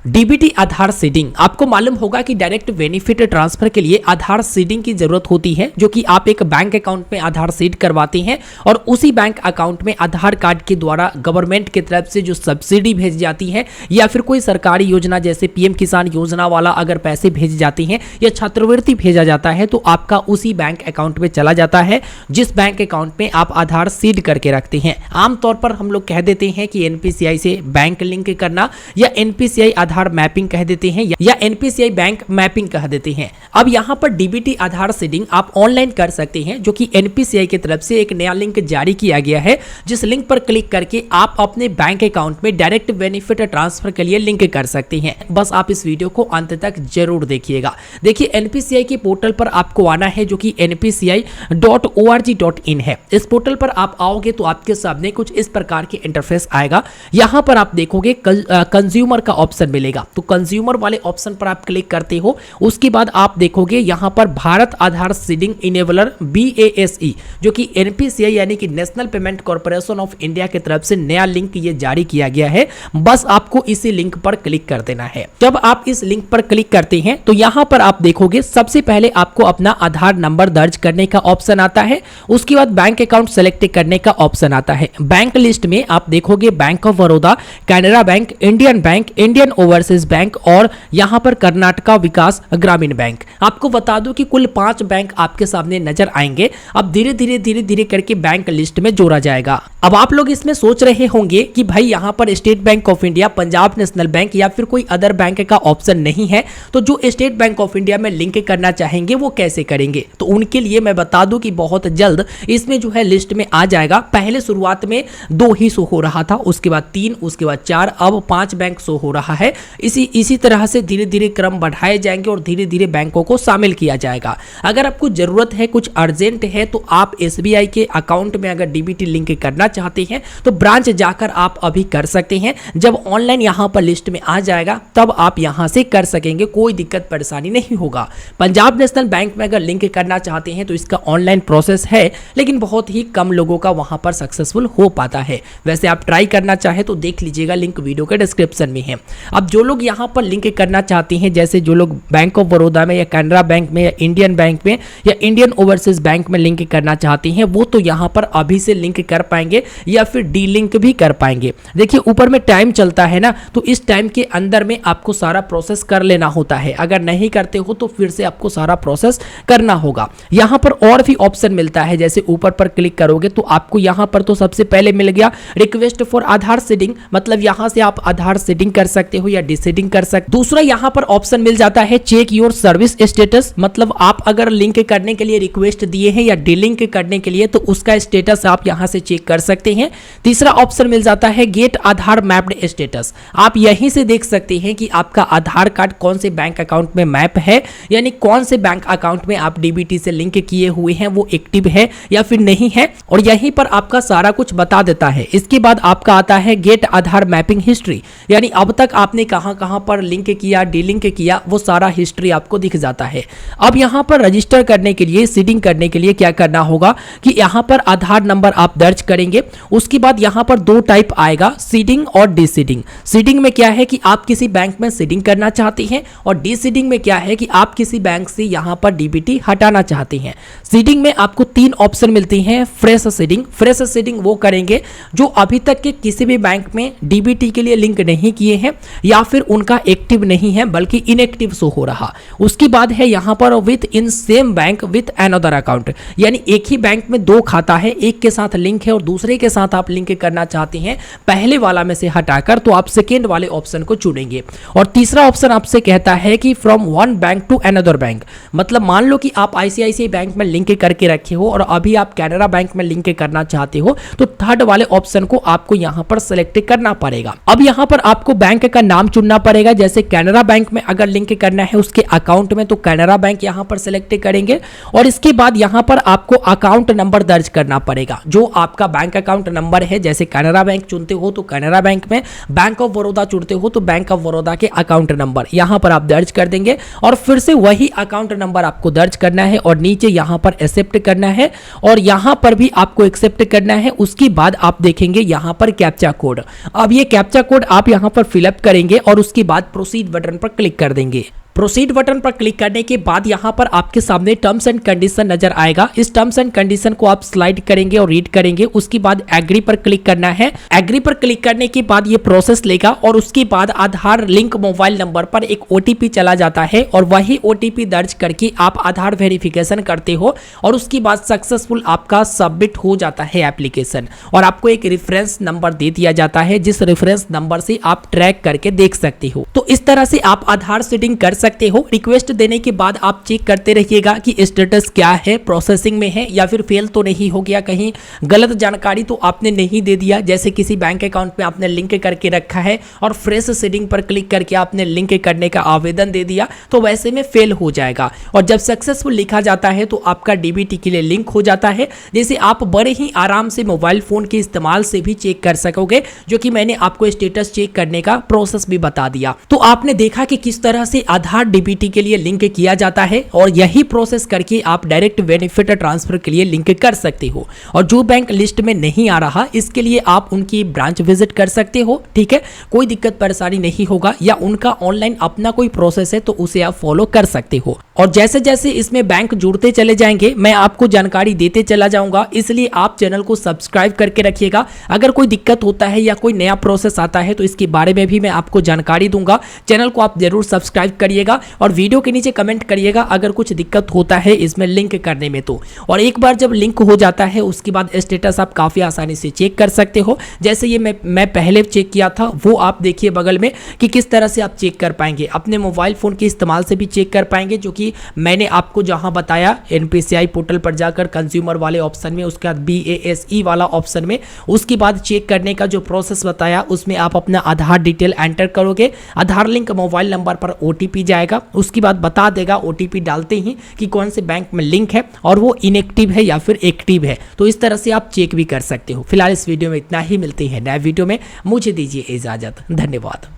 DBT आधार seeding. आपको मालूम होगा कि डायरेक्ट बेनिफिट ट्रांसफर के लिए आधार सीडिंग की जरूरत होती है, जो कि आप एक बैंक अकाउंट में आधार सीड करवाते हैं और उसी बैंक अकाउंट में आधार कार्ड के द्वारा गवर्नमेंट की तरफ से जो सब्सिडी भेज जाती है या फिर कोई सरकारी योजना जैसे पीएम किसान योजना वाला अगर पैसे भेज जाते हैं या छात्रवृत्ति भेजा जाता है तो आपका उसी बैंक अकाउंट में चला जाता है जिस बैंक अकाउंट में आप आधार सीड करके रखते हैं। आमतौर पर हम लोग कह देते हैं कि एनपीसीआई से बैंक लिंक करना या एनपीसीआई आधार मैपिंग कह देते हैं या एनपीसीआई बैंक मैपिंग कह देते हैं। अब यहाँ पर डीबीटी आधार सीडिंग आप ऑनलाइन कर सकते हैं, जो कि एनपीसीआई की तरफ से एक नया लिंक जारी किया गया है, जिस लिंक पर क्लिक करके आप अपने बैंक अकाउंट में डायरेक्ट बेनिफिट ट्रांसफर के लिए लिंक कर सकते हैं। बस आप इस वीडियो को अंत तक जरूर देखिएगा। देखिए एनपीसीआई के पोर्टल पर आपको आना है, जो कि npci.org.in है। इस पोर्टल पर आप आओगे तो आपके सामने कुछ इस प्रकार के इंटरफेस आएगा। यहाँ पर आप देखोगे कंज्यूमर का ऑप्शन मिलेगा, तो कंज्यूमर वाले ऑप्शन पर आप क्लिक करते हो। उसके बाद आप देखोगे यहाँ पर भारत आधार सीडिंग इनेबलर BASE, जो कि एनपीसीआई यानी कि national payment corporation of India की तरफ से नया लिंक ये जारी किया गया है। बस आपको इसी लिंक पर क्लिक कर देना है। जब आप इस लिंक पर क्लिक करते हैं तो यहाँ पर आप देखोगे सबसे पहले आपको अपना आधार नंबर दर्ज करने का ऑप्शन आता है। उसके बाद बैंक अकाउंट सेलेक्ट करने का ऑप्शन आता है। बैंक लिस्ट में आप देखोगे bank of Baroda, Canara bank, Indian bank, Indian overseas bank और यहाँ पर कर्नाटका विकास ग्रामीण बैंक। आपको बता दूं कि कुल 5 बैंक आपके सामने नजर आएंगे। अब धीरे धीरे करके बैंक लिस्ट में जोड़ा जाएगा। अब आप लोग इसमें सोच रहे होंगे कि भाई यहाँ पर state bank of India, Punjab national bank या फिर कोई अदर बैंक का ऑप्शन नहीं है, तो जो स्टेट बैंक ऑफ इंडिया में लिंक करना चाहेंगे वो कैसे करेंगे? तो उनके लिए मैं बता दूं कि बहुत जल्द इसमें जो है लिस्ट में आ जाएगा। पहले शुरुआत में 2 ही शो हो रहा था, उसके बाद 3, उसके बाद 4, अब 5 बैंक शो हो रहा है। इसी तरह से धीरे धीरे क्रम बढ़ाए जाएंगे और धीरे धीरे बैंकों को शामिल किया जाएगा। अगर आपको जरूरत है, कुछ अर्जेंट है, तो आप एसबीआई के अकाउंट में अगर डीबीटी लिंक करना चाहते हैं तो ब्रांच जाकर आप अभी कर सकते हैं। जब ऑनलाइन यहाँ पर लिस्ट में आ जाएगा तब आप यहाँ से कर सकेंगे, कोई दिक्कत परेशानी नहीं होगा। पंजाब नेशनल बैंक में अगर लिंक करना चाहते हैं तो इसका ऑनलाइन प्रोसेस है, लेकिन बहुत ही कम लोगों का वहां पर सक्सेसफुल हो पाता है। वैसे आप ट्राई करना चाहे तो देख लीजिएगा, लिंक वीडियो के डिस्क्रिप्शन में है। अब जो लोग यहाँ पर लिंक करना चाहते हैं, जैसे जो लोग बैंक ऑफ बड़ौदा में या कैनरा बैंक में या इंडियन बैंक में या इंडियन ओवरसीज बैंक में लिंक करना चाहते हैं, वो तो यहाँ पर अभी से लिंक कर पाएंगे या फिर डी लिंक भी कर पाएंगे। देखिए ऊपर में टाइम चलता है ना, तो इस टाइम के अंदर में आपको सारा प्रोसेस कर लेना होता है। अगर नहीं करते हो तो फिर से आपको सारा प्रोसेस करना होगा। यहाँ पर और भी ऑप्शन मिलता है, जैसे ऊपर पर क्लिक करोगे तो आपको यहाँ पर तो सबसे पहले मिल गया रिक्वेस्ट फॉर आधार सीडिंग, मतलब यहाँ से आप आधार सीडिंग कर सकते हो या डिसीडिंग कर सकते। दूसरा यहाँ पर ऑप्शन मिल जाता है चेक योर सर्विस स्टेटस, मतलब आप अगर लिंक करने के लिए रिक्वेस्ट दिए हैं या डीलिंक करने के लिए तो उसका स्टेटस आप यहाँ से चेक कर सकते हैं। तीसरा ऑप्शन मिल जाता है गेट आधार मैप्ड स्टेटस, आप यहीं से देख सकते हैं कि आपका आधार कार्ड कौन से बैंक अकाउंट में मैप है, यानी कौन से बैंक अकाउंट में आप डीबीटी से लिंक किए हुए हैं, वो एक्टिव है या फिर नहीं है, और यहीं पर आपका सारा कुछ बता देता है। इसके बाद आपका आता है गेट आधार मैपिंग हिस्ट्री, यानी अब तक आपने कहां पर लिंक किया, डीलिंक किया, वो सारा हिस्ट्री आपको दिख जाता है। अब यहां पर रजिस्टर करने के लिए, सीडिंग करने के लिए क्या करना होगा कि यहां पर आधार नंबर आप दर्ज करेंगे। उसके बाद यहां पर 2 टाइप आएगा, सीडिंग और डीसीडिंग। सीडिंग में क्या है कि आप किसी बैंक में सीडिंग करना चाहते हैं और डीसीडिंग में क्या है कि आप किसी बैंक से यहां पर डीबीटी हटाना चाहते हैं। सीडिंग में आपको 3 ऑप्शन मिलते हैं। फ्रेश सीडिंग, फ्रेश सीडिंग वो करेंगे जो अभी तक के किसी भी बैंक में डीबीटी के लिए लिंक नहीं किए हैं या फिर उनका एक्टिव नहीं है बल्कि इनएक्टिव शो हो रहा। उसके बाद है यहाँ पर with in same bank with another account, यानी एक ही बैंक में 2 खाता है, एक के साथ लिंक है और दूसरे के साथ आप लिंक करना चाहते हैं, पहले वाला में से हटाकर, तो आप सेकेंड वाले ऑप्शन को चुनेंगे। और तीसरा ऑप्शन आपसे कहता है कि from one bank to another bank, मतलब मान लो कि आप आईसीआईसीआई बैंक में लिंक करके रखे हो और अभी आप कैनरा बैंक में लिंक करना चाहते हो, तो थर्ड वाले ऑप्शन को आपको यहाँ पर सेलेक्ट करना पड़ेगा। अब यहाँ पर आपको बैंक का नाम चुनना पड़ेगा, जैसे कैनरा बैंक में अगर लिंक करना है उसके अकाउंट में तो कैनरा बैंक यहाँ पर सेलेक्ट करेंगे और इसके बाद यहाँ पर आपको अकाउंट नंबर दर्ज करना पड़ेगा, जो आपका बैंक अकाउंट नंबर है। जैसे कैनरा बैंक चुनते हो तो कैनरा बैंक में, बैंक ऑफ बड़ौदा चुनते हो तो बैंक ऑफ बड़ौदा के अकाउंट नंबर यहाँ पर आप दर्ज कर देंगे और फिर से वही अकाउंट नंबर आपको दर्ज करना है और नीचे यहाँ पर एक्सेप्ट करना है और यहाँ पर भी आपको एक्सेप्ट करना है। उसके बाद आप देखेंगे यहाँ पर कैप्चा कोड। अब ये कैप्चा कोड आप यहाँ पर फिलअप करेंगे करेंगे और उसके बाद प्रोसीड बटन पर क्लिक कर देंगे। प्रोसीड बटन पर क्लिक करने के बाद यहाँ पर आपके सामने टर्म्स एंड कंडीशन नजर आएगा। इस टर्म्स एंड कंडीशन को आप स्लाइड करेंगे और रीड करेंगे। उसके बाद एग्री पर क्लिक करना है। एग्री पर क्लिक करने के बाद ये प्रोसेस लेगा और उसके बाद आधार लिंक मोबाइल नंबर पर एक ओटीपी चला जाता है और वही ओटीपी दर्ज करके आप आधार वेरिफिकेशन करते हो और उसके बाद सक्सेसफुल आपका सबमिट हो जाता है एप्लीकेशन और आपको एक रेफरेंस नंबर दे दिया जाता है, जिस रेफरेंस नंबर से आप ट्रैक करके देख सकते हो। तो इस तरह से आप आधार सेटिंग कर सकते हो। रिक्वेस्ट देने के बाद आप चेक करते रहिएगा कि स्टेटस क्या है, प्रोसेसिंग में है या फिर फेल तो नहीं हो गया, कहीं गलत जानकारी तो आपने नहीं दे दिया, जैसे किसी बैंक अकाउंट में आपने लिंक करके रखा है और फ्रेश सेटिंग पर क्लिक करके आपने लिंक करने का आवेदन दे दिया तो वैसे में फेल हो जाएगा। और जब सक्सेसफुल लिखा जाता है तो आपका डीबीटी के लिए लिंक हो जाता है, जैसे आप बड़े ही आराम से मोबाइल फोन के इस्तेमाल से भी चेक कर सकोगे, जो कि मैंने आपको स्टेटस चेक करने का प्रोसेस भी बता दिया। तो आपने देखा कि किस तरह से आधार डीबीटी के लिए लिंक किया जाता है और यही प्रोसेस करके आप डायरेक्ट बेनिफिट ट्रांसफर के लिए लिंक कर सकते हो। और जो बैंक लिस्ट में नहीं आ रहा, इसके लिए आप उनकी ब्रांच विजिट कर सकते हो, ठीक है, कोई दिक्कत परेशानी नहीं होगा, या उनका ऑनलाइन अपना कोई प्रोसेस है तो उसे आप फॉलो कर सकते हो। और जैसे जैसे इसमें बैंक जुड़ते चले जाएंगे मैं आपको जानकारी देते चला जाऊंगा, इसलिए आप चैनल को सब्सक्राइब करके रखिएगा। अगर कोई दिक्कत होता है या कोई नया प्रोसेस आता है तो इसके बारे में भी मैं आपको जानकारी दूंगा। चैनल को आप जरूर सब्सक्राइब करिएगा और वीडियो के नीचे कमेंट करिएगा अगर कुछ दिक्कत होता है इसमें लिंक करने में तो। और एक बार जब लिंक हो जाता है उसके बाद स्टेटस आप काफ़ी आसानी से चेक कर सकते हो। जैसे ये मैं पहले चेक किया था, वो आप देखिए बगल में कि किस तरह से आप चेक कर पाएंगे। अपने मोबाइल फ़ोन के इस्तेमाल से भी चेक कर पाएंगे, जो कि मैंने आपको जहां बताया NPCI पोर्टल पर जाकर कंज्यूमर वाले ऑप्शन में, उसके बाद BASE वाला ऑप्शन में, उसके बाद चेक करने का जो प्रोसेस बताया उसमें आप अपना आधार डिटेल एंटर करोगे, आधार लिंक मोबाइल नंबर पर OTP जाएगा, उसके बाद बता देगा OTP डालते ही कि कौन से बैंक में लिंक है और वो इनएक्टिव है या फिर एक्टिव है। तो इस तरह से आप चेक भी कर सकते हो। फिलहाल इस वीडियो में इतना ही, मिलते हैं नए वीडियो में, मुझे दीजिए इजाजत, धन्यवाद।